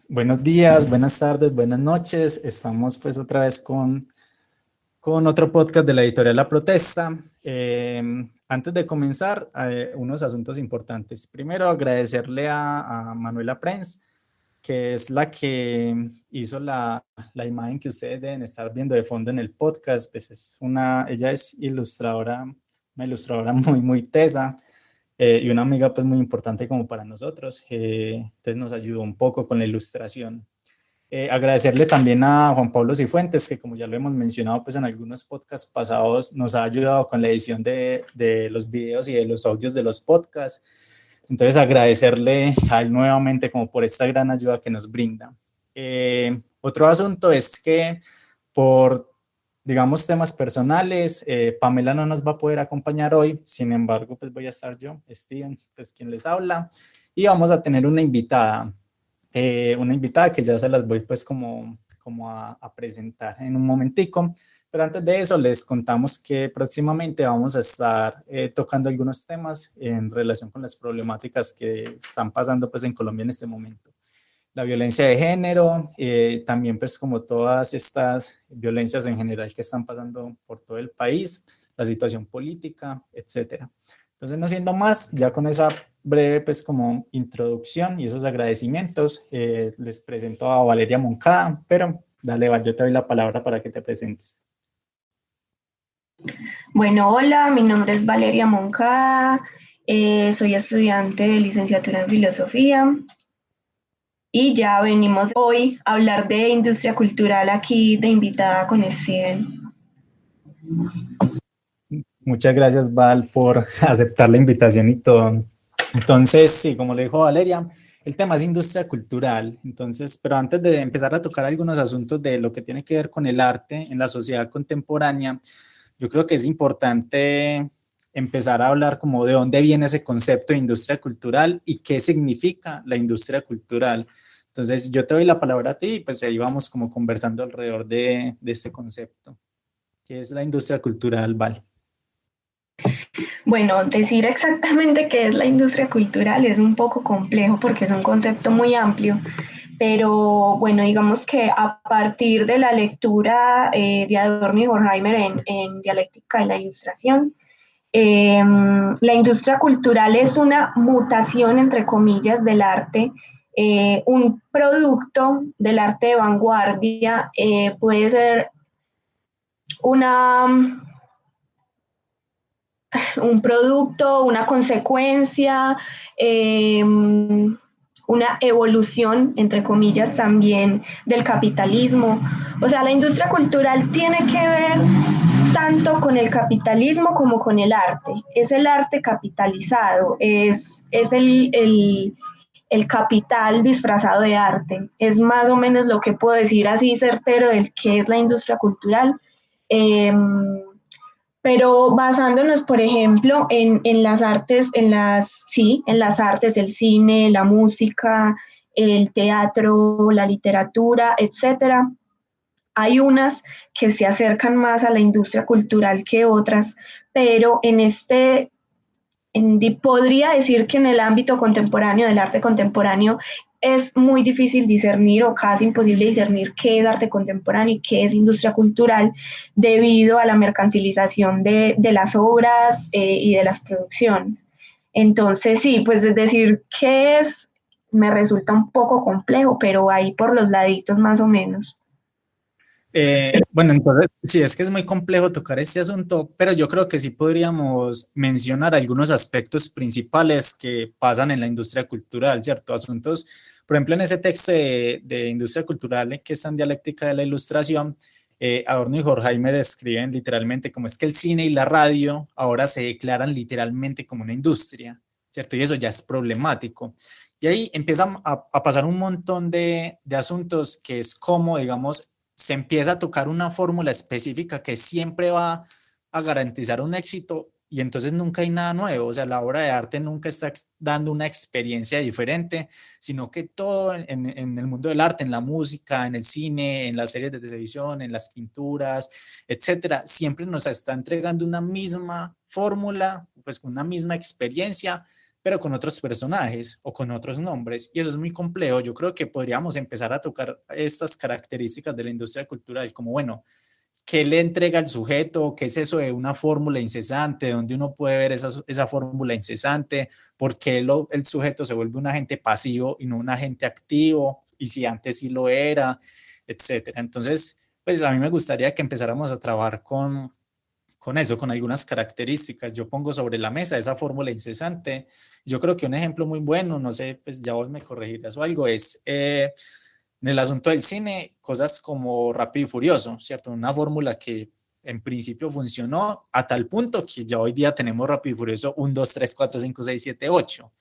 Buenos días, buenas tardes, buenas noches. Estamos pues otra vez con otro podcast de la editorial La Protesta. Antes de comenzar, unos asuntos importantes. Primero, agradecerle a Manuela Prens, que es la que hizo la imagen que ustedes deben estar viendo de fondo en el podcast. Pues ella es ilustradora, una ilustradora muy tesa, y una amiga pues muy importante como para nosotros. Entonces nos ayudó un poco con la ilustración. Agradecerle también a Juan Pablo Cifuentes, que como ya lo hemos mencionado pues en algunos podcasts pasados, nos ha ayudado con la edición de los videos y de los audios de los podcasts. Entonces agradecerle a él nuevamente como por esta gran ayuda que nos brinda. Otro asunto es que por, digamos, temas personales, Pamela no nos va a poder acompañar hoy. Sin embargo, pues voy a estar yo, Steven, pues quien les habla, y vamos a tener una invitada que ya se las voy pues como a presentar en un momentico. Pero antes de eso les contamos que próximamente vamos a estar tocando algunos temas en relación con las problemáticas que están pasando pues en Colombia en este momento. La violencia de género, también pues como todas estas violencias en general que están pasando por todo el país, la situación política, etcétera. Entonces, no siendo más, ya con esa breve pues como introducción y esos agradecimientos, les presento a Valeria Moncada, pero dale, Val, yo te doy la palabra para que te presentes. Bueno, hola, mi nombre es Valeria Moncada, soy estudiante de licenciatura en filosofía y ya venimos hoy a hablar de industria cultural aquí de invitada con Steven. Muchas gracias, Val, por aceptar la invitación y todo. Entonces, sí, como le dijo Valeria, el tema es industria cultural. Entonces, pero antes de empezar a tocar algunos asuntos de lo que tiene que ver con el arte en la sociedad contemporánea, yo creo que es importante empezar a hablar como de dónde viene ese concepto de industria cultural y qué significa la industria cultural. Entonces, yo te doy la palabra a ti y pues ahí vamos como conversando alrededor de este concepto. ¿Qué es la industria cultural, Val? Bueno, decir exactamente qué es la industria cultural es un poco complejo porque es un concepto muy amplio, pero bueno, digamos que a partir de la lectura de Adorno y Horkheimer en Dialéctica de la Ilustración, la industria cultural es una mutación, entre comillas, del arte, un producto del arte de vanguardia, puede ser una, un producto, una consecuencia, una evolución, entre comillas, también del capitalismo. O sea, la industria cultural tiene que ver tanto con el capitalismo como con el arte. Es el arte capitalizado, es el capital disfrazado de arte. Es más o menos lo que puedo decir así certero del que es la industria cultural. Eh, pero basándonos, por ejemplo, en las artes, sí, en las artes, el cine, la música, el teatro, la literatura, etcétera, hay unas que se acercan más a la industria cultural que otras, pero podría decir que en el ámbito contemporáneo, del arte contemporáneo, es muy difícil discernir o casi imposible discernir qué es arte contemporáneo y qué es industria cultural debido a la mercantilización de las obras y de las producciones. Entonces, sí, pues es decir, qué es, me resulta un poco complejo, pero ahí por los laditos más o menos. Bueno, entonces, sí, es que es muy complejo tocar este asunto, pero yo creo que sí podríamos mencionar algunos aspectos principales que pasan en la industria cultural, ¿cierto? Asuntos, por ejemplo, en ese texto de industria cultural que está en dialéctica de la ilustración, Adorno y Horkheimer escriben literalmente como es que el cine y la radio ahora se declaran literalmente como una industria, ¿cierto? Y eso ya es problemático. Y ahí empiezan a pasar un montón de asuntos que es como, digamos, se empieza a tocar una fórmula específica que siempre va a garantizar un éxito y entonces nunca hay nada nuevo, o sea, la obra de arte nunca está dando una experiencia diferente, sino que todo en el mundo del arte, en la música, en el cine, en las series de televisión, en las pinturas, etcétera, siempre nos está entregando una misma fórmula, pues una misma experiencia, pero con otros personajes o con otros nombres, y eso es muy complejo. Yo creo que podríamos empezar a tocar estas características de la industria cultural, como bueno, ¿qué le entrega el sujeto? ¿Qué es eso de una fórmula incesante? ¿Dónde uno puede ver esa fórmula incesante? ¿Por qué el sujeto se vuelve un agente pasivo y no un agente activo? Y si antes sí lo era, etcétera. Entonces, pues a mí me gustaría que empezáramos a trabajar con eso, con algunas características. Yo pongo sobre la mesa esa fórmula incesante. Yo creo que un ejemplo muy bueno, no sé, pues ya vos me corregirás o algo, es en el asunto del cine, cosas como Rápido y Furioso, ¿cierto? Una fórmula que en principio funcionó a tal punto que ya hoy día tenemos Rápido y Furioso 1, 2, 3, 4, 5, 6, 7, 8.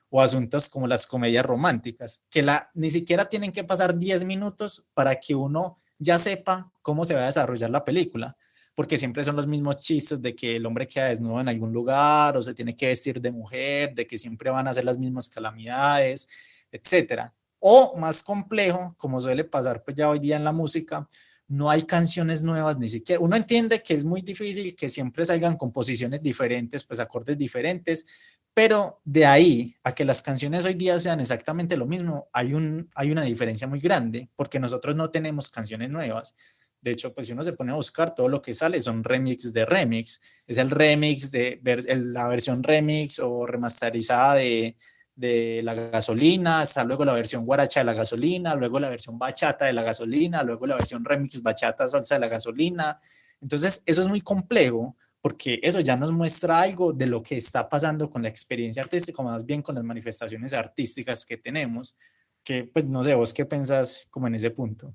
O asuntos como las comedias románticas, que ni siquiera tienen que pasar 10 minutos para que uno ya sepa cómo se va a desarrollar la película, porque siempre son los mismos chistes de que el hombre queda desnudo en algún lugar o se tiene que vestir de mujer, de que siempre van a ser las mismas calamidades, etcétera. O más complejo, como suele pasar pues ya hoy día en la música, no hay canciones nuevas ni siquiera. Uno entiende que es muy difícil que siempre salgan composiciones diferentes, pues acordes diferentes, pero de ahí a que las canciones hoy día sean exactamente lo mismo, hay una diferencia muy grande, porque nosotros no tenemos canciones nuevas. De hecho, pues si uno se pone a buscar, todo lo que sale son remix de remix. Es el remix de la versión remix o remasterizada de la gasolina, está luego la versión guaracha de la gasolina, luego la versión bachata de la gasolina, luego la versión remix bachata salsa de la gasolina. Entonces, eso es muy complejo porque eso ya nos muestra algo de lo que está pasando con la experiencia artística, más bien con las manifestaciones artísticas que tenemos, que pues no sé, vos qué pensás como en ese punto.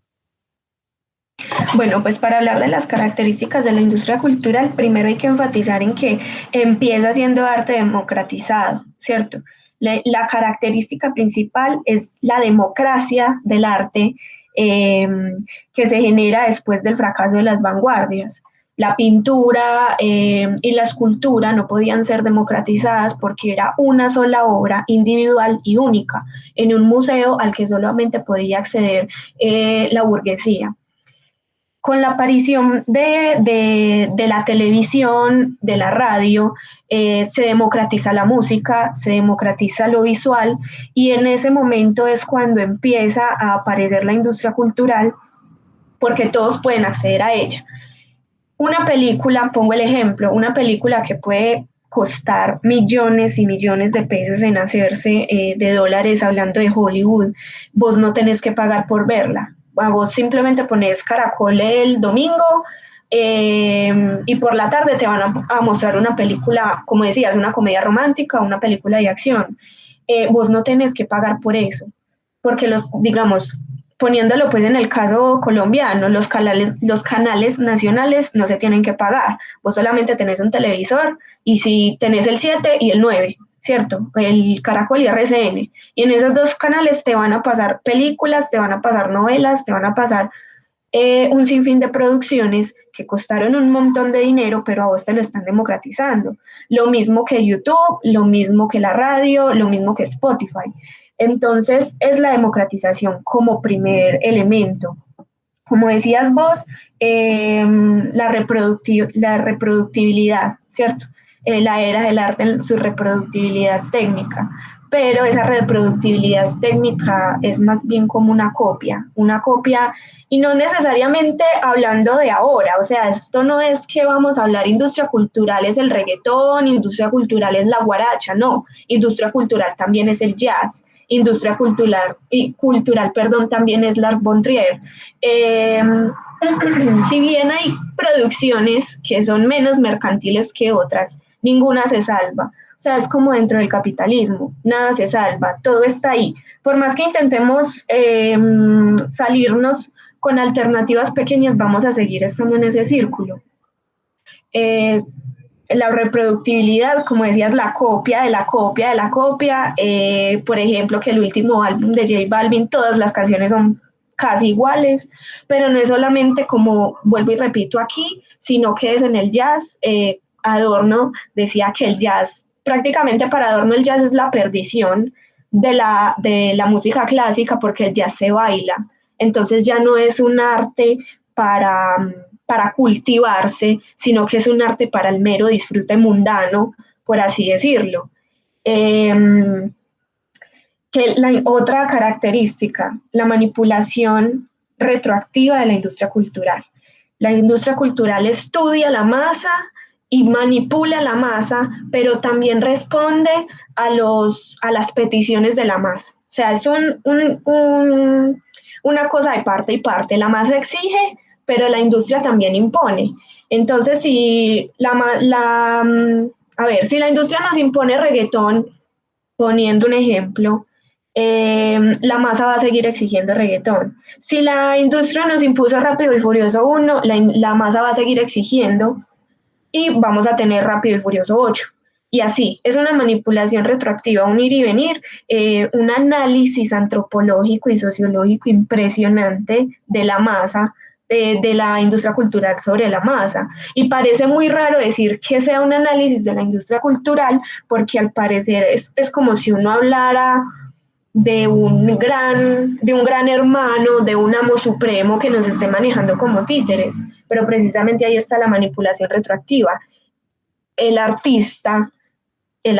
Bueno, pues para hablar de las características de la industria cultural, primero hay que enfatizar en que empieza siendo arte democratizado, ¿cierto? La característica principal es la democracia del arte eh, que se genera después del fracaso de las vanguardias. La pintura y la escultura no podían ser democratizadas porque era una sola obra individual y única en un museo al que solamente podía acceder la burguesía. Con la aparición de la televisión, de la radio, se democratiza la música, se democratiza lo visual y en ese momento es cuando empieza a aparecer la industria cultural porque todos pueden acceder a ella. Una película, pongo el ejemplo, una película que puede costar millones y millones de pesos en hacerse de dólares hablando de Hollywood, vos no tenés que pagar por verla. Vos simplemente pones Caracol el domingo y por la tarde te van a mostrar una película, como decías, una comedia romántica, una película de acción. Vos no tenés que pagar por eso, porque digamos, poniéndolo pues en el caso colombiano, los canales nacionales no se tienen que pagar. Vos solamente tenés un televisor y si tenés el 7 y el 9, ¿cierto? El Caracol y RCN. Y en esos dos canales te van a pasar películas, te van a pasar novelas, te van a pasar un sinfín de producciones que costaron un montón de dinero, pero a vos te lo están democratizando. Lo mismo que YouTube, lo mismo que la radio, lo mismo que Spotify. Entonces, es la democratización como primer elemento. Como decías vos, la reproductibilidad, ¿cierto? La era del arte en su reproductibilidad técnica, pero esa reproductibilidad técnica es más bien como una copia y no necesariamente hablando de ahora, o sea, esto no es que vamos a hablar industria cultural es el reggaetón, industria cultural es la guaracha, no, industria cultural también es el jazz, industria cultural, perdón, también es Lars von Trier. Eh, si bien hay producciones que son menos mercantiles que otras, ninguna se salva. O sea, es como dentro del capitalismo, nada se salva, todo está ahí. Por más que intentemos salirnos con alternativas pequeñas, vamos a seguir estando en ese círculo. Eh, la reproductibilidad, como decías, la copia de la copia de la copia. Por ejemplo, que el último álbum de J Balvin, todas las canciones son casi iguales, pero no es solamente como, vuelvo y repito aquí, sino que es en el jazz. Adorno decía que el jazz, prácticamente para Adorno el jazz es la perdición de la música clásica porque el jazz se baila. Entonces ya no es un arte para cultivarse, sino que es un arte para el mero disfrute mundano, por así decirlo. Que la otra característica, la manipulación retroactiva de la industria cultural. La industria cultural estudia la masa y manipula la masa, pero también responde a las peticiones de la masa. O sea, es una cosa de parte y parte. La masa exige, pero la industria también impone. Entonces, si si la industria nos impone reggaetón, poniendo un ejemplo, la masa va a seguir exigiendo reggaetón. Si la industria nos impuso Rápido y Furioso 1, la masa va a seguir exigiendo y vamos a tener Rápido y Furioso 8. Y así, es una manipulación retroactiva, un ir y venir, un análisis antropológico y sociológico impresionante de la masa, de la industria cultural sobre la masa. Y parece muy raro decir que sea un análisis de la industria cultural, porque al parecer es como si uno hablara de un gran hermano, de un amo supremo que nos esté manejando como títeres. Pero precisamente ahí está la manipulación retroactiva. El artista, el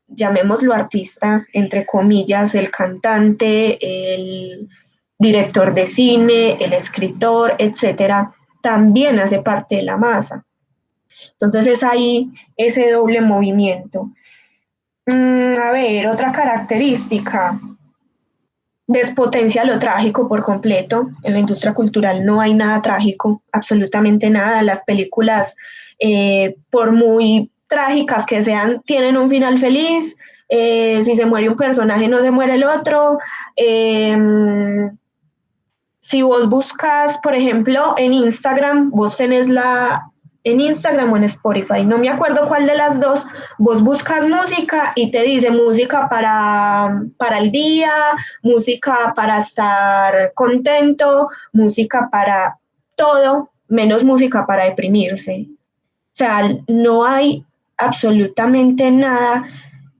llamémoslo artista, entre comillas, el cantante, el director de cine, el escritor, etcétera, también hace parte de la masa. Entonces es ahí ese doble movimiento. A ver, otra característica, despotencia lo trágico por completo. En la industria cultural no hay nada trágico, absolutamente nada. Las películas, por muy trágicas que sean, tienen un final feliz. Si se muere un personaje, no se muere el otro. Si vos buscas, por ejemplo, en Instagram, vos tenés en Instagram o en Spotify, no me acuerdo cuál de las dos, vos buscas música y te dice música para el día, música para estar contento, música para todo, menos música para deprimirse. O sea, no hay absolutamente nada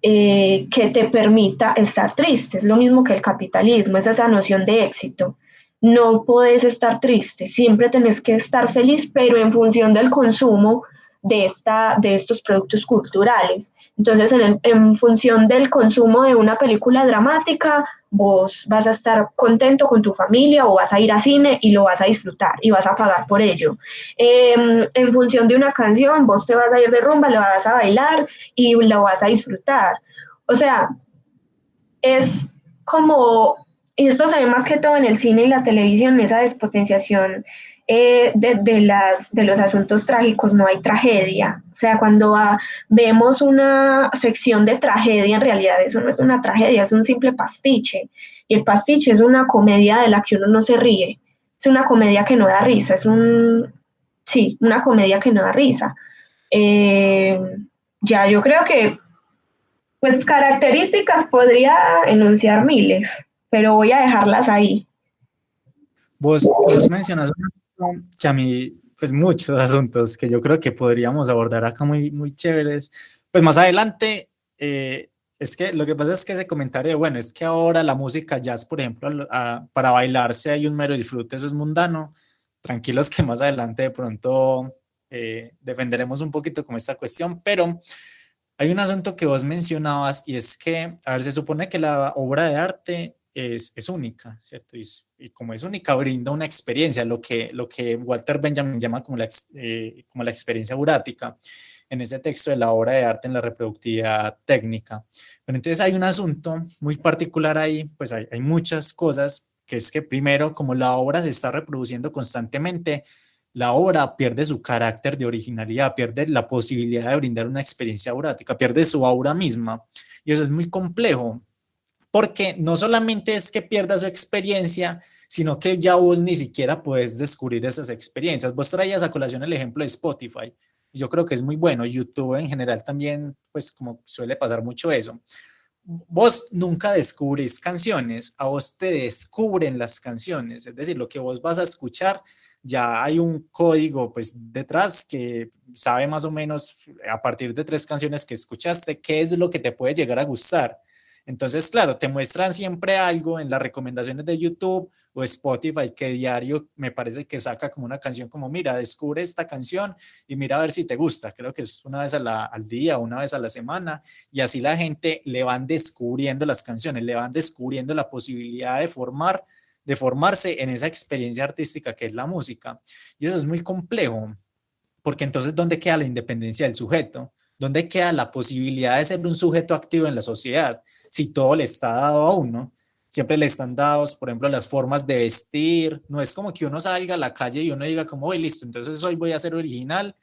que te permita estar triste. Es lo mismo que el capitalismo, es esa noción de éxito. No puedes estar triste, siempre tenés que estar feliz, pero en función del consumo de estos productos culturales. Entonces, en función del consumo de una película dramática, vos vas a estar contento con tu familia o vas a ir a cine y lo vas a disfrutar y vas a pagar por ello. En función de una canción, vos te vas a ir de rumba, lo vas a bailar y lo vas a disfrutar. O sea, es como, y esto se ve más que todo en el cine y la televisión, esa despotenciación de los asuntos trágicos, no hay tragedia. O sea, cuando vemos una sección de tragedia, en realidad eso no es una tragedia, es un simple pastiche. Y el pastiche es una comedia de la que uno no se ríe, es una comedia que no da risa, sí, una comedia que no da risa. Eh, ya yo creo que pues características podría enunciar miles, pero voy a dejarlas ahí. Vos mencionas que a mí, pues muchos asuntos que yo creo que podríamos abordar acá muy chéveres. Pues más adelante, es que lo que pasa es que ese comentario de, bueno, es que ahora la música jazz, por ejemplo, para bailarse hay un mero disfrute, eso es mundano. Tranquilos que más adelante de pronto defenderemos un poquito con esta cuestión, pero hay un asunto que vos mencionabas y es que, a ver, se supone que la obra de arte es única, ¿cierto? Y como es única, brinda una experiencia, lo que Walter Benjamin llama como la experiencia aurática en ese texto de la obra de arte en la reproductividad técnica. Pero entonces hay un asunto muy particular ahí, pues hay muchas cosas, que es que primero, como la obra se está reproduciendo constantemente, la obra pierde su carácter de originalidad, pierde la posibilidad de brindar una experiencia aurática, pierde su aura misma. Y eso es muy complejo, porque no solamente es que pierda su experiencia, sino que ya vos ni siquiera puedes descubrir esas experiencias. Vos traías a colación el ejemplo de Spotify, y yo creo que es muy bueno. YouTube en general también, pues como suele pasar mucho eso. Vos nunca descubrís canciones, a vos te descubren las canciones, es decir, lo que vos vas a escuchar, ya hay un código pues detrás que sabe más o menos a partir de tres canciones que escuchaste qué es lo que te puede llegar a gustar. Entonces, claro, te muestran siempre algo en las recomendaciones de YouTube o Spotify, que diario me parece que saca como una canción como, mira, descubre esta canción y mira a ver si te gusta. Creo que es una vez al día, una vez a la semana, y así la gente le van descubriendo las canciones, le van descubriendo la posibilidad de formarse en esa experiencia artística que es la música. Y eso es muy complejo, porque entonces, ¿dónde queda la independencia del sujeto? ¿Dónde queda la posibilidad de ser un sujeto activo en la sociedad? Si todo le está dado a uno, siempre le están dados, por ejemplo, las formas de vestir. No es como que uno salga a la calle y uno diga como, hoy listo, entonces hoy voy a ser original.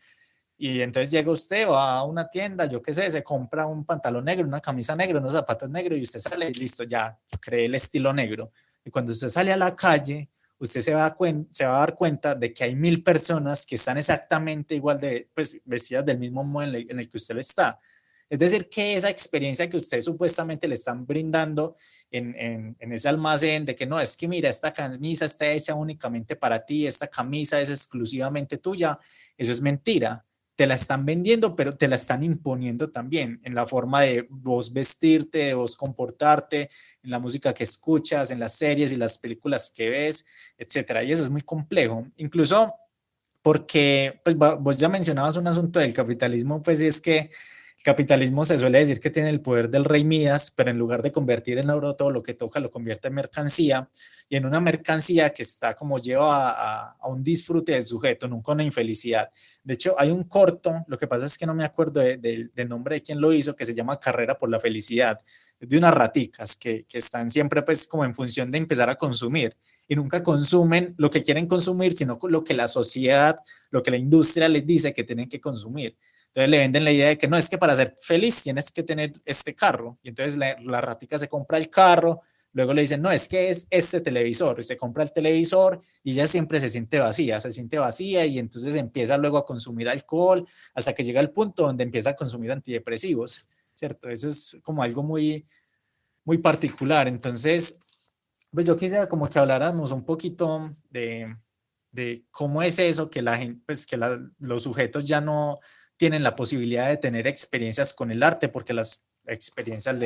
Y entonces llega usted, va a una tienda, yo qué sé, se compra un pantalón negro, una camisa negra, unos zapatos negros y usted sale y listo, ya cree el estilo negro. Y cuando usted sale a la calle, usted se va a dar cuenta de que hay 1000 personas que están exactamente igual de, pues, vestidas del mismo modo en el que usted lo está. Es decir, que esa experiencia que usted supuestamente le están brindando en ese almacén de que no, es que mira, esta camisa está hecha únicamente para ti, esta camisa es exclusivamente tuya, eso es mentira. Te la están vendiendo, pero te la están imponiendo también en la forma de vos vestirte, de vos comportarte, en la música que escuchas, en las series y las películas que ves, etcétera. Y eso es muy complejo. Incluso porque, pues vos ya mencionabas un asunto del capitalismo, pues es que el capitalismo se suele decir que tiene el poder del rey Midas, pero en lugar de convertir en oro todo lo que toca, lo convierte en mercancía, y en una mercancía que está como lleva a un disfrute del sujeto, nunca una infelicidad. De hecho, hay un corto, lo que pasa es que no me acuerdo del nombre de quien lo hizo, que se llama Carrera por la Felicidad, de unas raticas que están siempre pues como en función de empezar a consumir y nunca consumen lo que quieren consumir, sino lo que la sociedad, lo que la industria les dice que tienen que consumir. Entonces le venden la idea de que no, es que para ser feliz tienes que tener este carro. Y entonces la ratica se compra el carro, luego le dicen, no, es que es este televisor. Y se compra el televisor y ya siempre se siente vacía y entonces empieza luego a consumir alcohol hasta que llega el punto donde empieza a consumir antidepresivos, ¿cierto? Eso es como algo muy, muy particular. Entonces, pues yo quisiera como que habláramos un poquito de cómo es eso que la gente, pues que los sujetos ya no tienen la posibilidad de tener experiencias con el arte porque las experiencias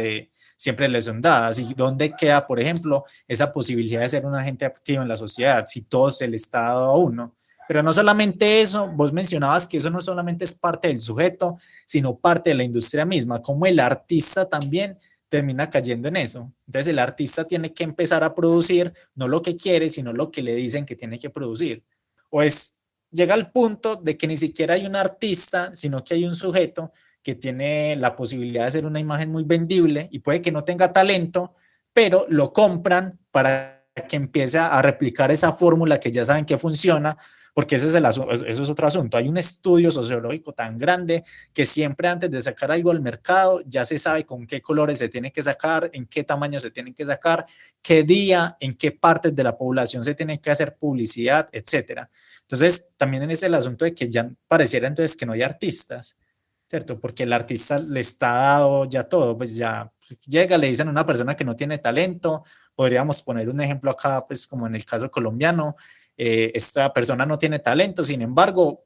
siempre les son dadas y dónde queda, por ejemplo, esa posibilidad de ser un agente activo en la sociedad si todo se le está dado a uno. Pero no solamente eso, vos mencionabas que eso no solamente es parte del sujeto, sino parte de la industria misma, como el artista también termina cayendo en eso. Entonces el artista tiene que empezar a producir no lo que quiere, sino lo que le dicen que tiene que producir. O es, llega al punto de que ni siquiera hay un artista, sino que hay un sujeto que tiene la posibilidad de hacer una imagen muy vendible y puede que no tenga talento, pero lo compran para que empiece a replicar esa fórmula que ya saben que funciona, porque eso es otro asunto. Hay un estudio sociológico tan grande que siempre antes de sacar algo al mercado ya se sabe con qué colores se tiene que sacar, en qué tamaño se tiene que sacar, qué día, en qué partes de la población se tiene que hacer publicidad, etcétera. Entonces, también es el asunto de que ya pareciera entonces que no hay artistas, ¿cierto? Porque el artista le está dado ya todo, pues ya llega, le dicen a una persona que no tiene talento, podríamos poner un ejemplo acá, pues como en el caso colombiano, esta persona no tiene talento, sin embargo,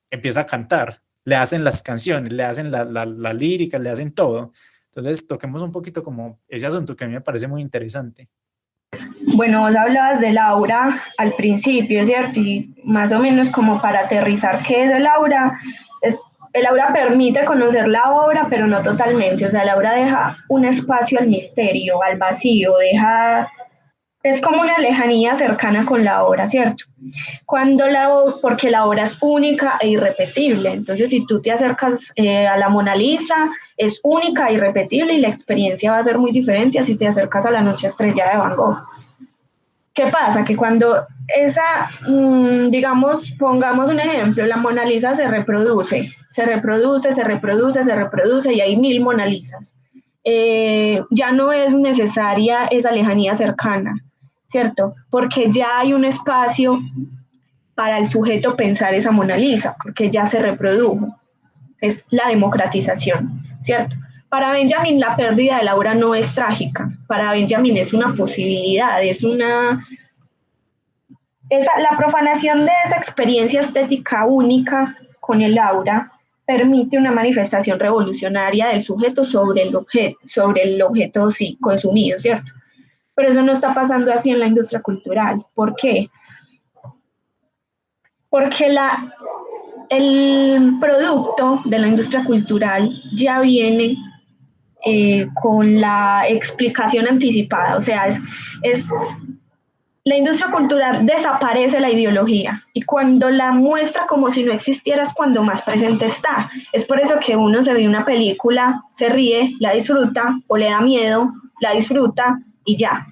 empieza a cantar, le hacen las canciones, le hacen la lírica, le hacen todo. Entonces, toquemos un poquito como ese asunto que a mí me parece muy interesante. Bueno, vos hablabas del aura al principio, ¿cierto? Y más o menos como para aterrizar qué es el aura, el aura permite conocer la obra, pero no totalmente. O sea, el aura deja un espacio al misterio, al vacío, es como una lejanía cercana con la obra, ¿cierto? Porque la obra es única e irrepetible. Entonces, si tú te acercas a la Mona Lisa, es única e irrepetible y la experiencia va a ser muy diferente a si te acercas a la Noche Estrellada de Van Gogh. ¿Qué pasa? Que cuando digamos, pongamos un ejemplo, la Mona Lisa se reproduce y hay 1000 Mona Lisas. Ya no es necesaria esa lejanía cercana, ¿cierto? Porque ya hay un espacio para el sujeto pensar esa Mona Lisa, porque ya se reprodujo. Es la democratización, ¿cierto? Para Benjamin la pérdida de la obra no es trágica, para Benjamin es una posibilidad, la profanación de esa experiencia estética única con el aura permite una manifestación revolucionaria del sujeto sobre el objeto sí, consumido, ¿cierto? Pero eso no está pasando así en la industria cultural. ¿Por qué? Porque el producto de la industria cultural ya viene con la explicación anticipada, o sea, es la industria cultural desaparece la ideología y cuando la muestra como si no existiera es cuando más presente está. Es por eso que uno se ve una película, se ríe, la disfruta o le da miedo, la disfruta y ya.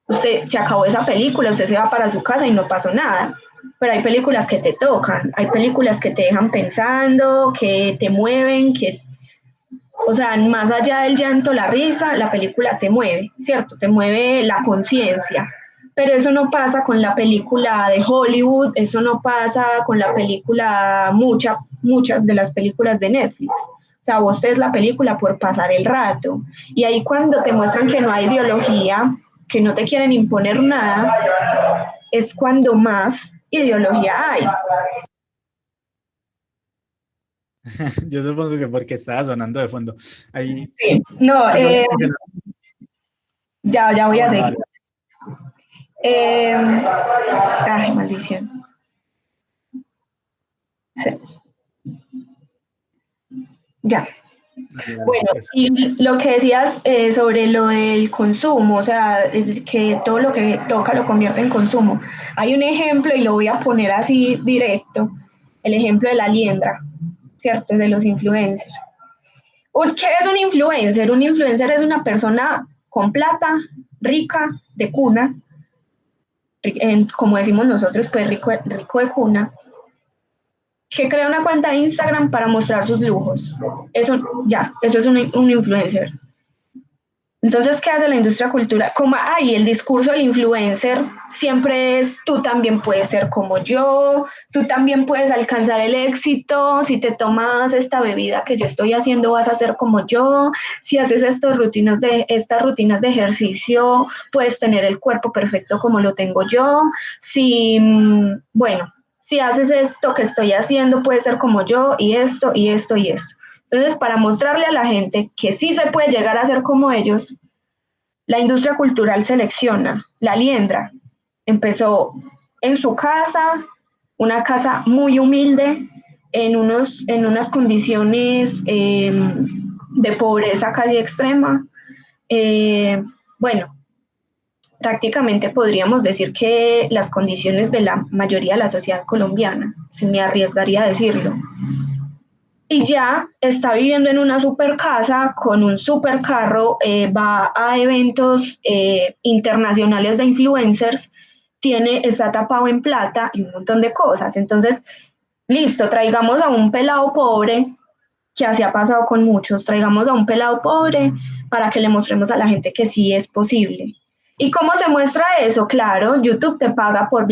Usted se acabó esa película, usted se va para su casa y no pasó nada. Pero hay películas que te tocan, hay películas que te dejan pensando, que te mueven, que, o sea, más allá del llanto, la risa, la película te mueve, ¿cierto? Te mueve la conciencia. Pero eso no pasa con la película de Hollywood, eso no pasa con la película, muchas de las películas de Netflix. O sea, vos ves la película por pasar el rato. Y ahí cuando te muestran que no hay ideología, que no te quieren imponer nada, es cuando más ideología hay. Yo supongo que porque estaba sonando de fondo. Ahí, Sí, no, pues ahora que mencionaba- ya voy a bueno, seguir. dale. Ay, maldición. Sí, ya. Dale, dale, Bueno, pues. y lo que decías sobre lo del consumo, o sea, que todo lo que toca lo convierte en consumo. Hay un ejemplo y lo voy a poner así directo, el ejemplo de la liendra, ¿cierto? De los influencers. ¿Qué es un influencer? Un influencer es una persona con plata, rica, de cuna, como decimos nosotros, pues rico de cuna, que crea una cuenta de Instagram para mostrar sus lujos. Eso ya, eso es un influencer. Entonces, ¿qué hace la industria cultural? Como hay el discurso del influencer siempre es tú también puedes ser como yo, tú también puedes alcanzar el éxito, si te tomas esta bebida que yo estoy haciendo vas a ser como yo, si haces estas rutinas de ejercicio puedes tener el cuerpo perfecto como lo tengo yo, si, bueno, si haces esto que estoy haciendo puedes ser como yo y esto y esto y esto. Entonces, para mostrarle a la gente que sí se puede llegar a ser como ellos, la industria cultural selecciona. La liendra empezó en su casa, una casa muy humilde, en unas condiciones de pobreza casi extrema. Bueno, prácticamente podríamos decir que las condiciones de la mayoría de la sociedad colombiana, se me arriesgaría a decirlo, y ya está viviendo en una super casa con un super carro, va a eventos internacionales de influencers, está tapado en plata y un montón de cosas. Entonces, listo, traigamos a un pelado pobre, que así ha pasado con muchos, traigamos a un pelado pobre para que le mostremos a la gente que sí es posible. ¿Y cómo se muestra eso? Claro, YouTube te paga por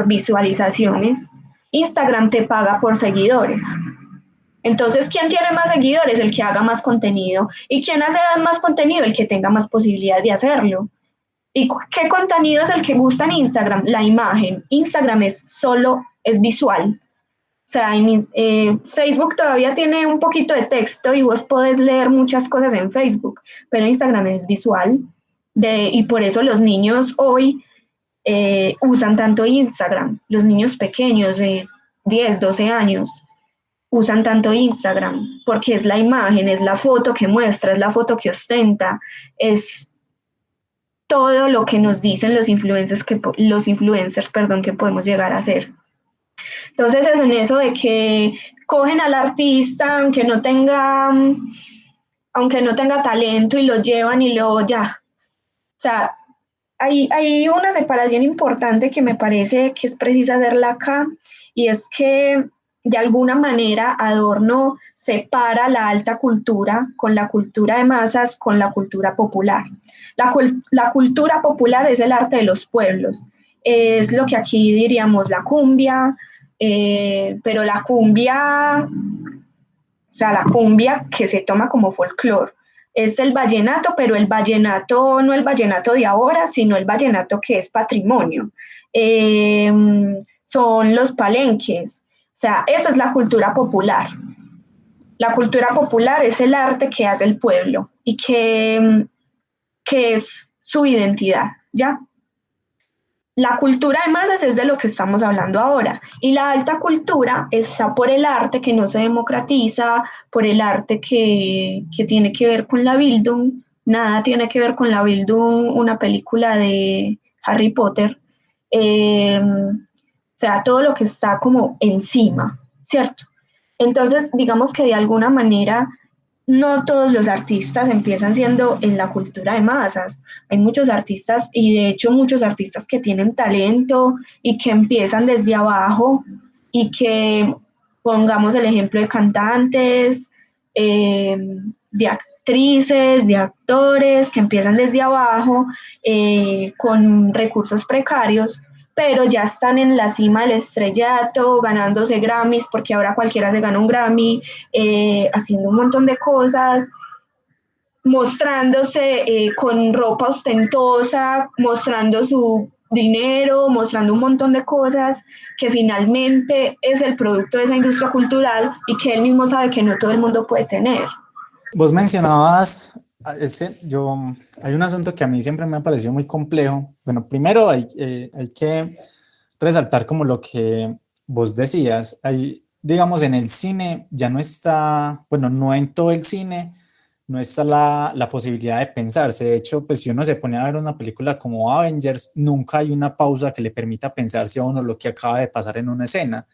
visualizaciones, Instagram te paga por seguidores. Entonces, ¿quién tiene más seguidores? El que haga más contenido. ¿Y quién hace más contenido? El que tenga más posibilidades de hacerlo. ¿Y qué contenido es el que gusta en Instagram? La imagen. Instagram es visual. O sea, Facebook todavía tiene un poquito de texto y vos podés leer muchas cosas en Facebook, pero Instagram es visual. Y por eso los niños hoy usan tanto Instagram. Los niños pequeños de 10, 12 años usan tanto Instagram, porque es la imagen, es la foto que muestra, es la foto que ostenta, es todo lo que nos dicen los influencers, perdón, que podemos llegar a hacer. Entonces es en eso de que cogen al artista, aunque no tenga talento, y lo llevan y lo ya. O sea, hay una separación importante que me parece que es precisa hacerla acá, y es que de alguna manera Adorno separa la alta cultura con la cultura de masas, con la cultura popular. La cultura popular es el arte de los pueblos, es lo que aquí diríamos la cumbia, pero la cumbia que se toma como folclore. Es el vallenato, pero el vallenato, no el vallenato de ahora, sino el vallenato que es patrimonio. Eh, Son los palenques. O sea, esa es la cultura popular. La cultura popular es el arte que hace el pueblo y que es su identidad, ¿ya? La cultura de masas es de lo que estamos hablando ahora y la alta cultura está por el arte que no se democratiza, por el arte que tiene que ver con la Bildung, nada tiene que ver con la Bildung, una película de Harry Potter, o sea, todo lo que está como encima, ¿cierto? Entonces, digamos que de alguna manera no todos los artistas empiezan siendo en la cultura de masas. Hay muchos artistas y de hecho muchos artistas que tienen talento y que empiezan desde abajo y que pongamos el ejemplo de cantantes, eh, de actrices, de actores que empiezan desde abajo con recursos precarios, pero ya están en la cima del estrellato, ganándose Grammys, porque ahora cualquiera se gana un Grammy, haciendo un montón de cosas, mostrándose con ropa ostentosa, mostrando su dinero, mostrando un montón de cosas que finalmente es el producto de esa industria cultural y que él mismo sabe que no todo el mundo puede tener. Vos mencionabas, hay un asunto que a mí siempre me ha parecido muy complejo. Bueno, primero hay que resaltar como lo que vos decías. Hay, digamos, en el cine ya no está, bueno, no en todo el cine, no está la posibilidad de pensarse. De hecho, pues si uno se pone a ver una película como Avengers, nunca hay una pausa que le permita pensarse a uno lo que acaba de pasar en una escena.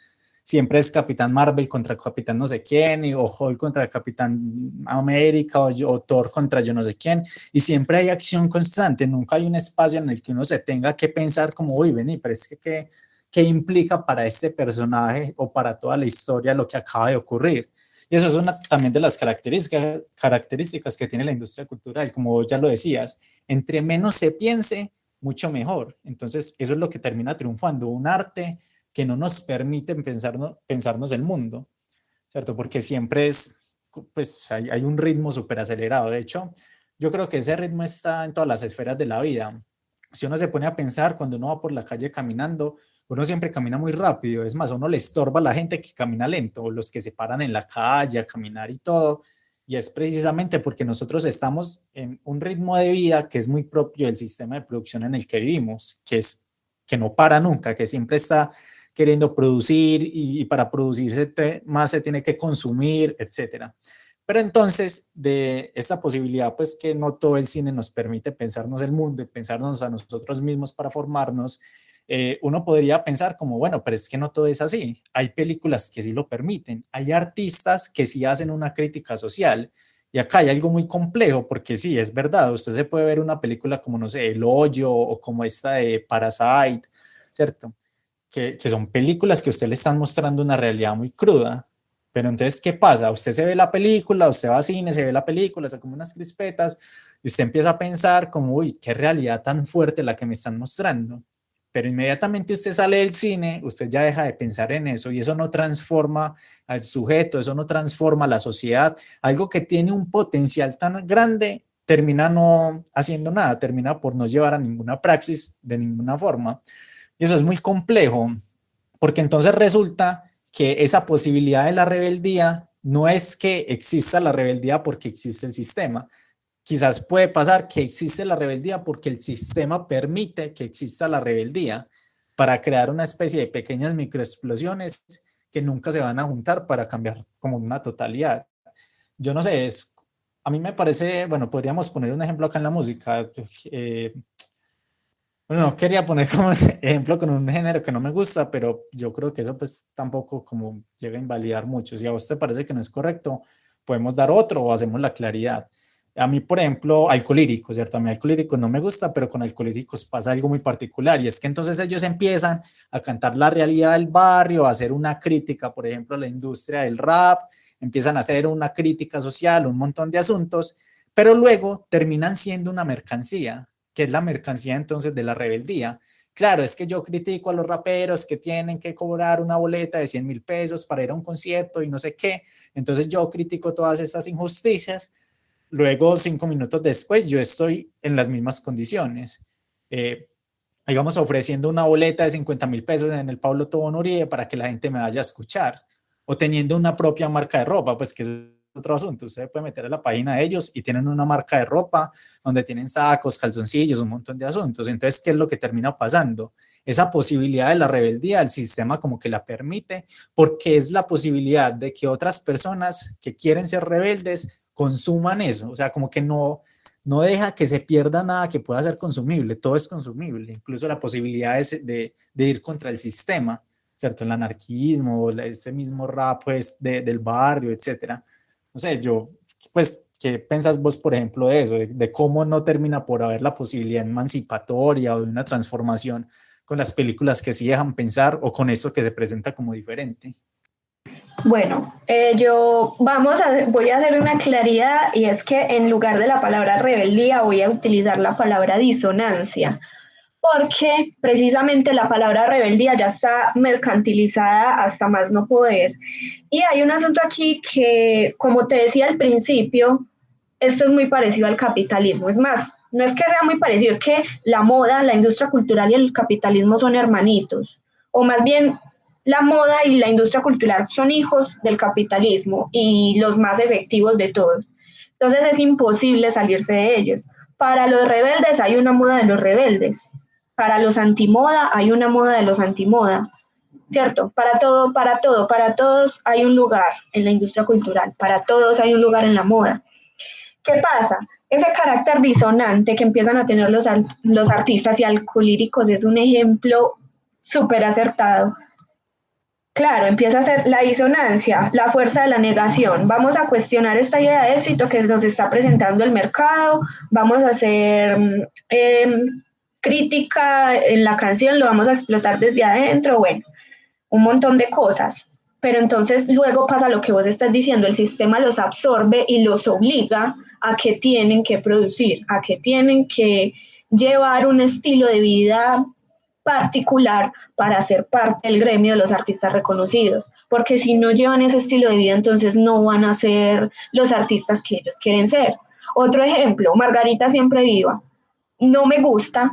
Siempre es Capitán Marvel contra Capitán no sé quién, o Hulk contra Capitán América, o Thor contra yo no sé quién, y siempre hay acción constante, nunca hay un espacio en el que uno se tenga que pensar como, uy, vení, pero es que qué implica para este personaje o para toda la historia lo que acaba de ocurrir. Y eso es una también de las características que tiene la industria cultural, como ya lo decías, entre menos se piense, mucho mejor. Entonces, eso es lo que termina triunfando, un arte que no nos permiten pensarnos el mundo, ¿cierto? Porque siempre es, pues hay un ritmo súper acelerado. De hecho, yo creo que ese ritmo está en todas las esferas de la vida. Si uno se pone a pensar, cuando uno va por la calle caminando, uno siempre camina muy rápido. Es más, a uno le estorba a la gente que camina lento, o los que se paran en la calle a caminar y todo. Y es precisamente porque nosotros estamos en un ritmo de vida que es muy propio del sistema de producción en el que vivimos, que no para nunca, que siempre está queriendo producir y para producirse más se tiene que consumir, etcétera. Pero entonces, de esta posibilidad, pues que no todo el cine nos permite pensarnos el mundo y pensarnos a nosotros mismos para formarnos, uno podría pensar como, bueno, pero es que no todo es así. Hay películas que sí lo permiten, hay artistas que sí hacen una crítica social. Y acá hay algo muy complejo, porque sí, es verdad, usted se puede ver una película como, no sé, El Hoyo o como esta de Parasite, ¿cierto? Que son películas que a usted le están mostrando una realidad muy cruda. Pero entonces, ¿qué pasa? Usted se ve la película, usted va a cine, se ve la película, se come unas crispetas, y usted empieza a pensar como, uy, qué realidad tan fuerte la que me están mostrando. Pero inmediatamente usted sale del cine, usted ya deja de pensar en eso y eso no transforma al sujeto, eso no transforma a la sociedad. Algo que tiene un potencial tan grande termina no haciendo nada, termina por no llevar a ninguna praxis de ninguna forma. Y eso es muy complejo, porque entonces resulta que esa posibilidad de la rebeldía no es que exista la rebeldía porque existe el sistema. Quizás puede pasar que existe la rebeldía porque el sistema permite que exista la rebeldía para crear una especie de pequeñas microexplosiones que nunca se van a juntar para cambiar como una totalidad. Yo no sé, a mí me parece, bueno, podríamos poner un ejemplo acá en la música. Bueno, no quería poner como ejemplo con un género que no me gusta, pero yo creo que eso pues tampoco como llega a invalidar mucho. Si a vos te parece que no es correcto, podemos dar otro o hacemos la claridad. A mí, por ejemplo, Alcolíricos, ¿cierto? A mí Alcolíricos no me gusta, pero con Alcolíricos pasa algo muy particular y es que entonces ellos empiezan a cantar la realidad del barrio, a hacer una crítica, por ejemplo, a la industria del rap, empiezan a hacer una crítica social, un montón de asuntos, pero luego terminan siendo una mercancía, que es la mercancía entonces de la rebeldía. Claro, es que yo critico a los raperos que tienen que cobrar una boleta de 100.000 pesos para ir a un concierto y no sé qué. Entonces yo critico todas estas injusticias. Luego, 5 minutos después, yo estoy en las mismas condiciones. Eh, digamos, ofreciendo una boleta de 50.000 pesos en el Pablo Tobón Uribe para que la gente me vaya a escuchar. o teniendo una propia marca de ropa, pues que es otro asunto. Usted puede meter a la página de ellos y tienen una marca de ropa donde tienen sacos, calzoncillos, un montón de asuntos. Entonces, ¿qué es lo que termina pasando? Esa posibilidad de la rebeldía, el sistema como que la permite, porque es la posibilidad de que otras personas que quieren ser rebeldes consuman eso, o sea, como que no deja que se pierda nada que pueda ser consumible, todo es consumible, incluso la posibilidad de ir contra el sistema, ¿cierto? El anarquismo, ese mismo rap pues, del barrio, etcétera. No sé, yo, pues, ¿qué pensás vos, por ejemplo, de eso? De cómo no termina por haber la posibilidad emancipatoria o de una transformación con las películas que sí dejan pensar o con eso que se presenta como diferente. Bueno, voy a hacer una claridad y es que en lugar de la palabra rebeldía voy a utilizar la palabra disonancia, porque precisamente la palabra rebeldía ya está mercantilizada hasta más no poder. Y hay un asunto aquí que, como te decía al principio, esto es muy parecido al capitalismo. Es más, no es que sea muy parecido, es que la moda, la industria cultural y el capitalismo son hermanitos. O más bien, la moda y la industria cultural son hijos del capitalismo y los más efectivos de todos. Entonces es imposible salirse de ellos. Para los rebeldes hay una moda de los rebeldes. Para los antimoda hay una moda de los antimoda. ¿Cierto? Para todos hay un lugar en la industria cultural, para todos hay un lugar en la moda. ¿Qué pasa? Ese carácter disonante que empiezan a tener los artistas y alcolíricos es un ejemplo súper acertado. Claro, empieza a ser la disonancia, la fuerza de la negación. Vamos a cuestionar esta idea de éxito que nos está presentando el mercado, vamos a hacer crítica en la canción, lo vamos a explotar desde adentro, bueno, un montón de cosas. Pero entonces luego pasa lo que vos estás diciendo, el sistema los absorbe y los obliga a que tienen que producir, a que tienen que llevar un estilo de vida particular para ser parte del gremio de los artistas reconocidos, porque si no llevan ese estilo de vida, entonces no van a ser los artistas que ellos quieren ser. Otro ejemplo, Margarita Siempre Viva. No me gusta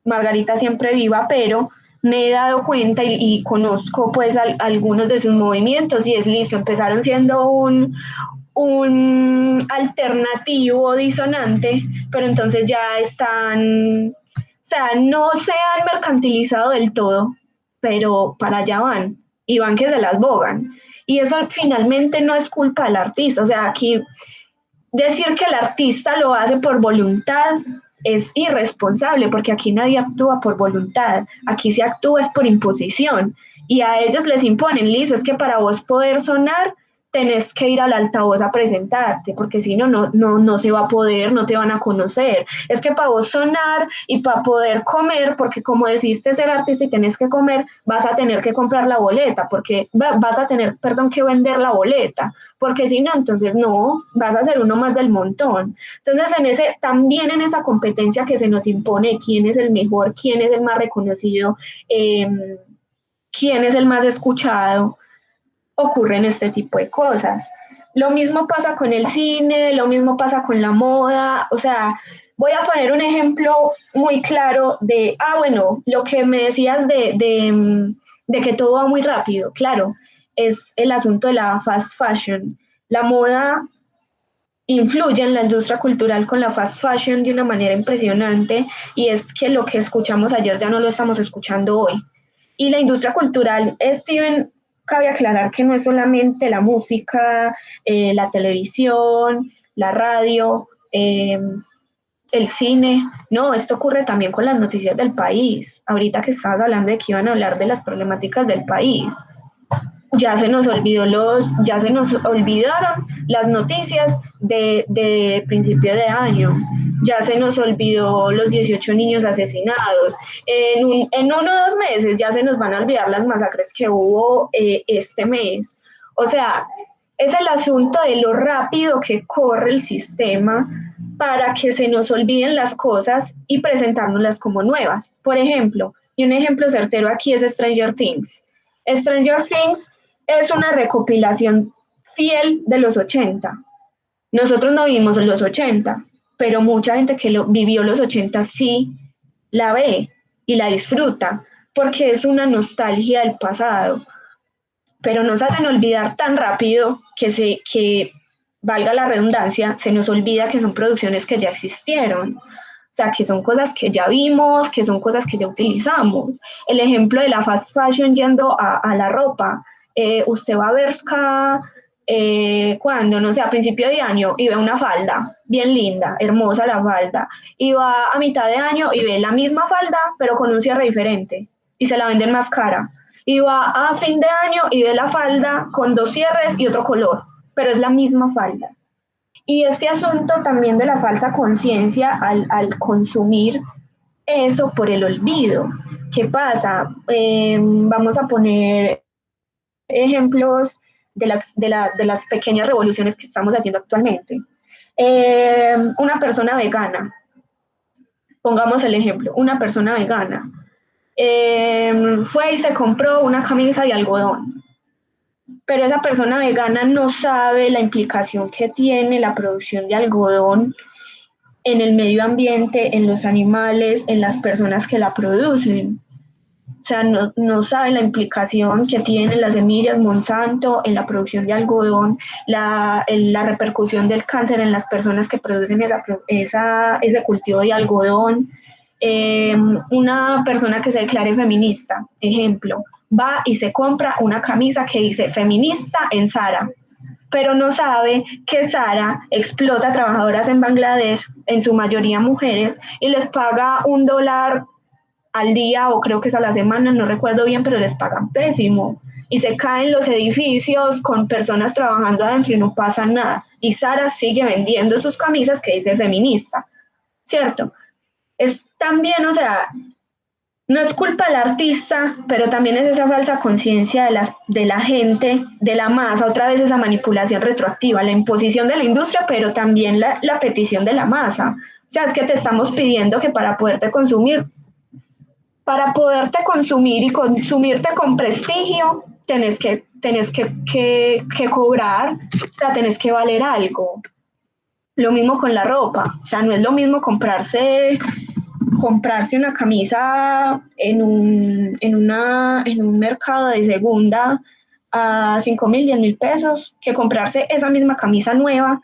Margarita Siempre Viva, pero me he dado cuenta y conozco pues algunos de sus movimientos y es listo, empezaron siendo un alternativo disonante, pero entonces ya están, o sea, no se han mercantilizado del todo, pero para allá van y van que se las bogan. Y eso finalmente no es culpa del artista, o sea, aquí decir que el artista lo hace por voluntad es irresponsable porque aquí nadie actúa por voluntad, aquí se actúa es por imposición y a ellos les imponen, listo, es que para vos poder sonar tenés que ir al altavoz a presentarte, porque si no, no se va a poder, no te van a conocer. Es que para vos sonar y para poder comer, porque como decidiste ser artista y tenés que comer, vas a tener que comprar la boleta, porque vas a tener, perdón, que vender la boleta, porque si no, entonces no, vas a ser uno más del montón. Entonces, también en esa competencia que se nos impone, quién es el mejor, quién es el más reconocido, quién es el más escuchado, ocurren este tipo de cosas. Lo mismo pasa con el cine, lo mismo pasa con la moda, o sea, voy a poner un ejemplo muy claro de, bueno, lo que me decías de que todo va muy rápido, claro, es el asunto de la fast fashion. La moda influye en la industria cultural con la fast fashion de una manera impresionante y es que lo que escuchamos ayer ya no lo estamos escuchando hoy. Y la industria cultural, Steven, cabe aclarar que no es solamente la música, la televisión, la radio, el cine, no, esto ocurre también con las noticias del país. Ahorita que estabas hablando de que iban a hablar de las problemáticas del país, ya se nos olvidaron las noticias de principio de año, ya se nos olvidó los 18 niños asesinados, en 1 o 2 meses ya se nos van a olvidar las masacres que hubo este mes. O sea, es el asunto de lo rápido que corre el sistema para que se nos olviden las cosas y presentárnoslas como nuevas. Por ejemplo, y un ejemplo certero aquí es Stranger Things. Stranger Things es una recopilación fiel de los 80. Nosotros no vivimos en los 80, pero mucha gente que vivió los 80 sí la ve y la disfruta, porque es una nostalgia del pasado. pero nos hacen olvidar tan rápido que valga la redundancia, se nos olvida que son producciones que ya existieron. O sea, que son cosas que ya vimos, que son cosas que ya utilizamos. El ejemplo de la fast fashion yendo a la ropa. Usted va a Bershka cuando, no sé, a principio de año y ve una falda bien linda, hermosa la falda, y va a mitad de año y ve la misma falda, pero con un cierre diferente, y se la venden más cara. Y va a fin de año y ve la falda con 2 cierres y otro color, pero es la misma falda. Y este asunto también de la falsa conciencia al consumir eso por el olvido. ¿Qué pasa? Vamos a poner ejemplos de las pequeñas revoluciones que estamos haciendo actualmente. Una persona vegana, pongamos el ejemplo, una persona vegana fue y se compró una camisa de algodón, pero esa persona vegana no sabe la implicación que tiene la producción de algodón en el medio ambiente, en los animales, en las personas que la producen. O sea, no sabe la implicación que tienen las semillas Monsanto en la producción de algodón, la repercusión del cáncer en las personas que producen ese cultivo de algodón. Una persona que se declare feminista, ejemplo, va y se compra una camisa que dice feminista en Zara, pero no sabe que Zara explota a trabajadoras en Bangladesh, en su mayoría mujeres, y les paga $1 al día o creo que es a la semana, no recuerdo bien, pero les pagan pésimo. Y se caen los edificios con personas trabajando adentro y no pasa nada. Y Zara sigue vendiendo sus camisas que dice feminista, ¿cierto? Es también, o sea, no es culpa del artista, pero también es esa falsa conciencia de la gente, de la masa, otra vez esa manipulación retroactiva, la imposición de la industria, pero también la petición de la masa. O sea, es que te estamos pidiendo que para poderte consumir y consumirte con prestigio, tenés que cobrar, o sea, tenés que valer algo. Lo mismo con la ropa, o sea, no es lo mismo comprarse una camisa en un mercado de segunda a 5.000, 10.000 pesos, que comprarse esa misma camisa nueva